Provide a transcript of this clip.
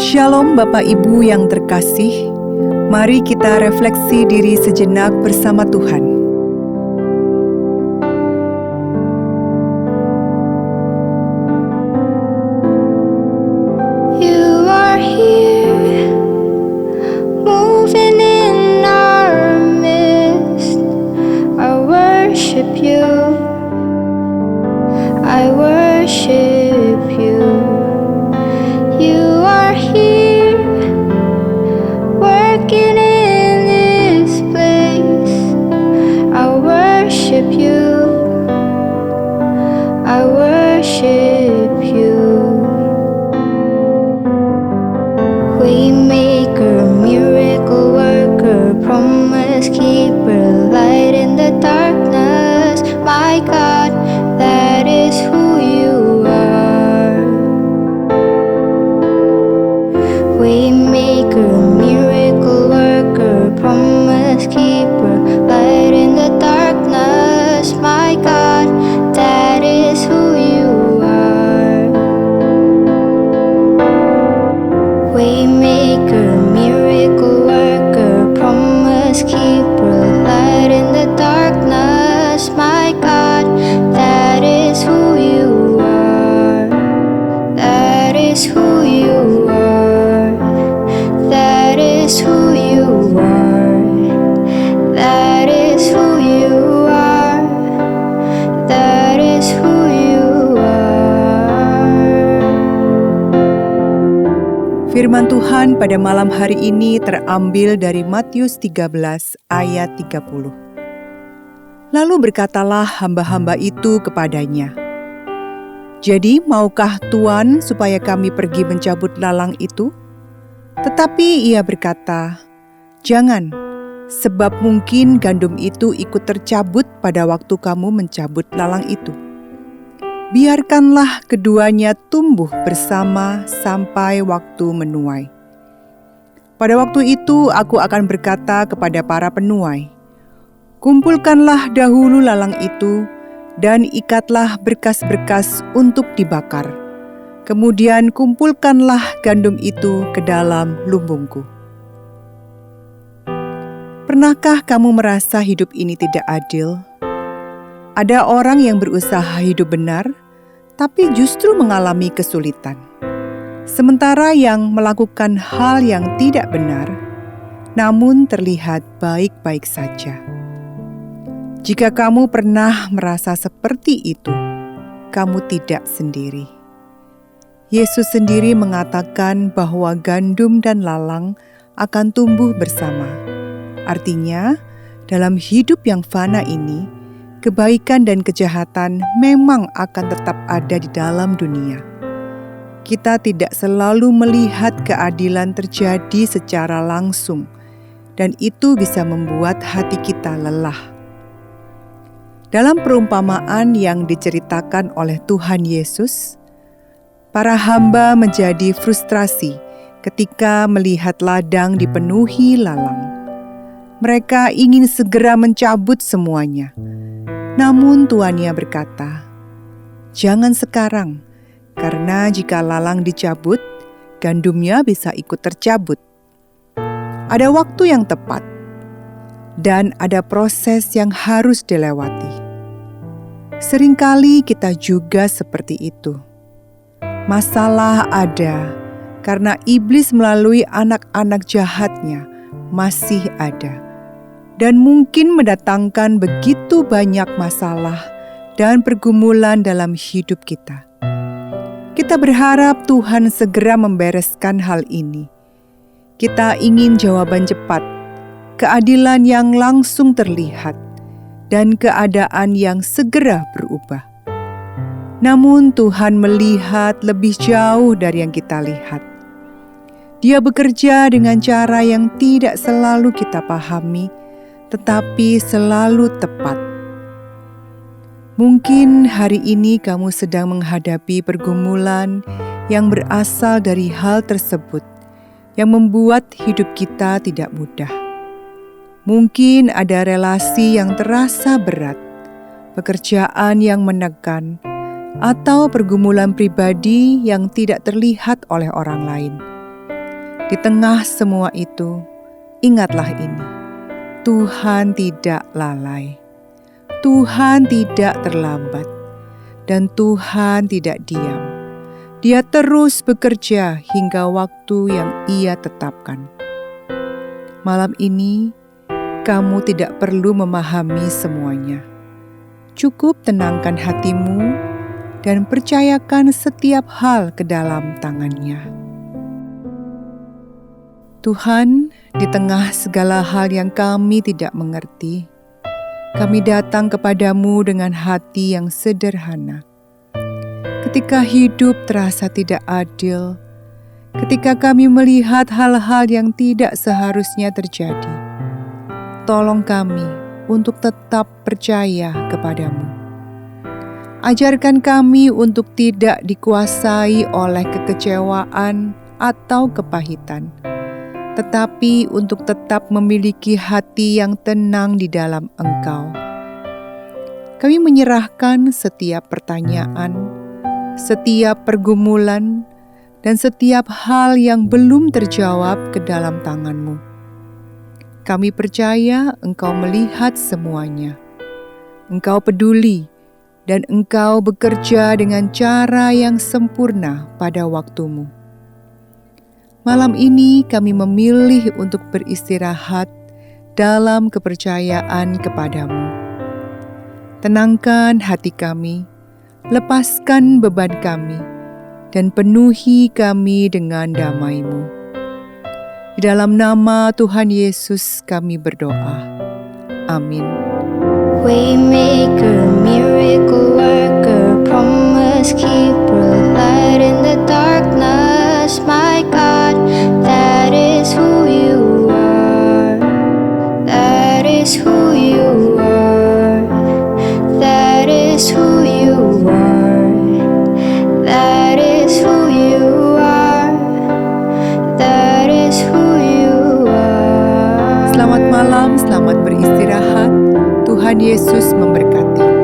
Shalom Bapak Ibu yang terkasih, mari kita refleksi diri sejenak bersama Tuhan. You are here, moving in our midst. I worship you, I worship you. You are here, working in this place. I worship you, I worship you. Waymaker, miracle worker, promise keeper, light in the darkness. My God, that is who you are. Waymaker, miracle worker, promise keeper, light in the darkness. My God, that is who you are. Waymaker, miracle worker, promise keeper, light in the darkness. My God, that is who you are. That is who you are. That is who you are. That is who you are. That is who you are. Firman Tuhan pada malam hari ini terambil dari Matius 13 ayat 30. Lalu berkatalah hamba-hamba itu kepadanya, "Jadi maukah Tuan supaya kami pergi mencabut lalang itu?" Tetapi ia berkata, "Jangan, sebab mungkin gandum itu ikut tercabut pada waktu kamu mencabut lalang itu. Biarkanlah keduanya tumbuh bersama sampai waktu menuai. Pada waktu itu aku akan berkata kepada para penuai, kumpulkanlah dahulu lalang itu dan ikatlah berkas-berkas untuk dibakar. Kemudian kumpulkanlah gandum itu ke dalam lumbungku." Pernahkah kamu merasa hidup ini tidak adil? Ada orang yang berusaha hidup benar, tapi justru mengalami kesulitan. Sementara yang melakukan hal yang tidak benar, namun terlihat baik-baik saja. Jika kamu pernah merasa seperti itu, kamu tidak sendiri. Yesus sendiri mengatakan bahwa gandum dan lalang akan tumbuh bersama. Artinya, dalam hidup yang fana ini, kebaikan dan kejahatan memang akan tetap ada di dalam dunia. Kita tidak selalu melihat keadilan terjadi secara langsung, dan itu bisa membuat hati kita lelah. Dalam perumpamaan yang diceritakan oleh Tuhan Yesus, para hamba menjadi frustrasi ketika melihat ladang dipenuhi lalang. Mereka ingin segera mencabut semuanya. Namun tuannya berkata, "Jangan sekarang, karena jika lalang dicabut, gandumnya bisa ikut tercabut. Ada waktu yang tepat, dan ada proses yang harus dilewati." Seringkali kita juga seperti itu. Masalah ada karena iblis melalui anak-anak jahatnya masih ada, dan mungkin mendatangkan begitu banyak masalah dan pergumulan dalam hidup kita. Kita berharap Tuhan segera membereskan hal ini. Kita ingin jawaban cepat, keadilan yang langsung terlihat, dan keadaan yang segera berubah. Namun Tuhan melihat lebih jauh dari yang kita lihat. Dia bekerja dengan cara yang tidak selalu kita pahami, tetapi selalu tepat. Mungkin hari ini kamu sedang menghadapi pergumulan yang berasal dari hal tersebut, yang membuat hidup kita tidak mudah. Mungkin ada relasi yang terasa berat, pekerjaan yang menekan, atau pergumulan pribadi yang tidak terlihat oleh orang lain. Di tengah semua itu, ingatlah ini: Tuhan tidak lalai, Tuhan tidak terlambat, dan Tuhan tidak diam. Dia terus bekerja hingga waktu yang Ia tetapkan. Malam ini, kamu tidak perlu memahami semuanya. Cukup tenangkan hatimu dan percayakan setiap hal ke dalam tangan-Nya. Tuhan, di tengah segala hal yang kami tidak mengerti, kami datang kepadamu dengan hati yang sederhana. Ketika hidup terasa tidak adil, ketika kami melihat hal-hal yang tidak seharusnya terjadi, tolong kami untuk tetap percaya kepadamu. Ajarkan kami untuk tidak dikuasai oleh kekecewaan atau kepahitan, tetapi untuk tetap memiliki hati yang tenang di dalam Engkau. Kami menyerahkan setiap pertanyaan, setiap pergumulan, dan setiap hal yang belum terjawab ke dalam tangan-Mu. Kami percaya Engkau melihat semuanya. Engkau peduli, dan Engkau bekerja dengan cara yang sempurna pada waktu-Mu. Malam ini kami memilih untuk beristirahat dalam kepercayaan kepadamu. Tenangkan hati kami, lepaskan beban kami, dan penuhi kami dengan damai-Mu. Di dalam nama Tuhan Yesus kami berdoa. Amin. Waymaker, miracle worker, promise keeper, light in the darkness, my God, that is who you are. That is who you are. That is who you are. That is who you are. That is who you are. Selamat malam, selamat beristirahat. Tuhan Yesus memberkati.